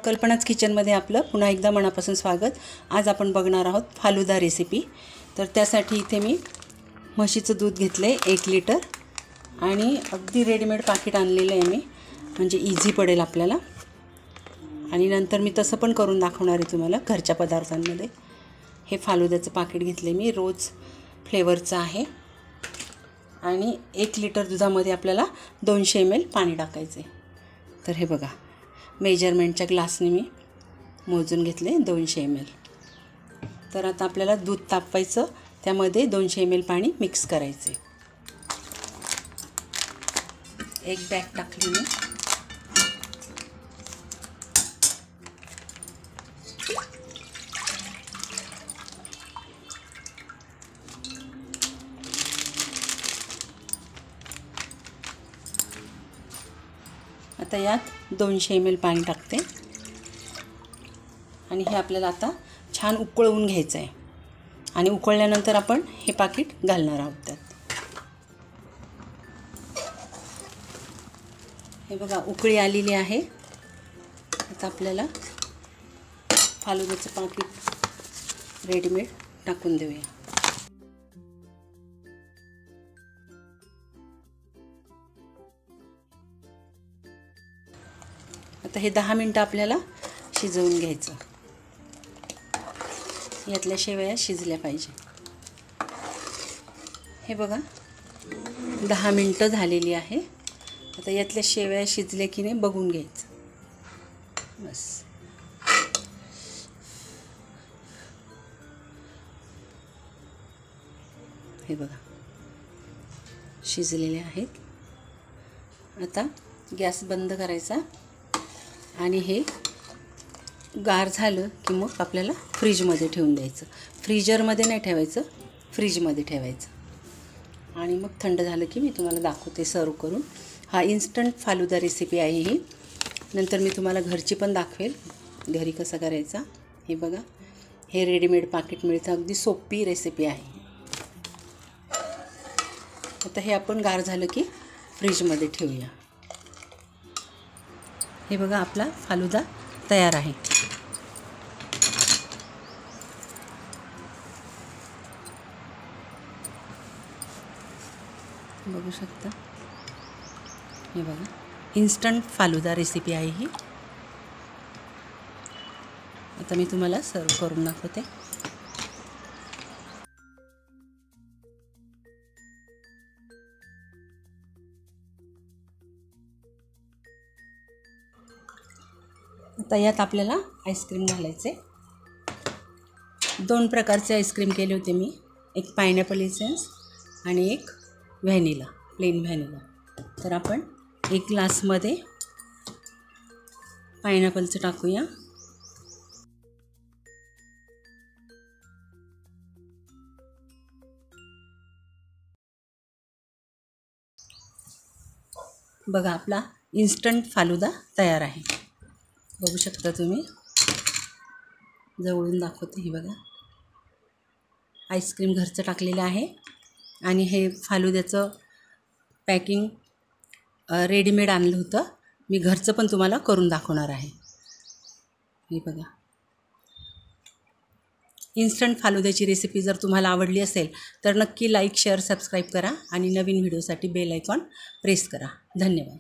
कल्पनाच किचनमध्ये आपलं पुन्हा एकदा मनापासून स्वागत। आज आपण बघणार आहोत फालुदा रेसिपी। तर त्यासाठी इथे मी म्हशीचं दूध घेतले 1 लिटर आणि अगदी रेडीमेड पाकिट आणलेलं आहे मी, म्हणजे इझी पडेल आपल्याला। आणि नंतर मी तसं पण करून दाखवणार आहे तुम्हाला घरच्या पदार्थांमध्ये। हे फालुद्याचं पाकिट घेतले मी, रोज फ्लेवरचं आहे। आणि 1 लिटर दुधामध्ये आपल्याला 200 ml पाणी टाकायचे। तर हे बघा, मेजरमेंटच्या ग्लासने मी मोजून घेतले 200 ml। तर आता आपल्याला दूध तापवायचं, त्यामध्ये 200 ml पाणी मिक्स करायचे। एक बॅग टाकली मी। आता यात 200 ml पाणी टाकते आणि हे आपल्याला आता छान उकळवून घ्यायचं आहे। आणि उकळल्यानंतर आपण हे पाकिट घालणार आहोत त्यात। हे बघा, उकळी आलेली आहे। आता आपल्याला फालुद्याचं पाकिट रेडीमेड टाकून देऊया। आता हे 10 मिनिटं आपल्याला शिजवून घ्यायचं। यातल्या शेवया शिजल्या पाहिजे। हे बघा, 10 मिनिटं झालेली आहे। आता यातल्या शेवया शिजल्या की नाही बघून घ्यायचं बस। हे बघा, शिजलेले आहेत। आता गॅस बंद करायचा आणि हे गार झालं की मग आपल्याला फ्रीजमध्ये ठेवून द्यायचं। फ्रीजरमध्ये नाही ठेवायचं, फ्रीजमध्ये ठेवायचं। आणि मग थंड झालं की मी तुम्हाला दाखवते सर्व करून। हा इन्स्टंट फालुदा रेसिपी आहे ही। नंतर मी तुम्हाला घरची पण दाखवेल, घरी कसा करायचा। हे बघा, हे रेडीमेड पाकिट मिळतं, अगदी सोपी रेसिपी आहे। आता हे आपण गार झालं की फ्रीजमध्ये ठेवूया। हे बघा, आपला फालुदा तयार आहे। बघू शकता, हे बघा, इन्स्टंट फालुदा रेसिपी आहे ही। आता मी तुम्हाला सर्व करून दाखवते। आता यात आपल्याला आईस्क्रीम घालायचे। 2 प्रकारचे आईस्क्रीम केले होते मी, एक पायनॅपल एसेन्स आणि एक व्हॅनिला, प्लेन व्हॅनिला। तर आपण 1 ग्लासमध्ये पायनॅपलचं टाकूया। बघा, आपला इन्स्टंट फालुदा तयार आहे। बघू शकता तुम्ही, जवळून दाखवते। हे बघा, आईस्क्रीम घरचं टाकलेलं आहे आणि हे फालुद्याचं पॅकिंग रेडीमेड आणलं होतं मी। घरचं पण तुम्हाला करून दाखवणार आहे। हे बघा, इन्स्टंट फालुद्याची रेसिपी जर तुम्हाला आवडली असेल तर नक्की लाईक, शेअर, सबस्क्राईब करा आणि नवीन व्हिडिओसाठी बेल आयकॉन प्रेस करा। धन्यवाद।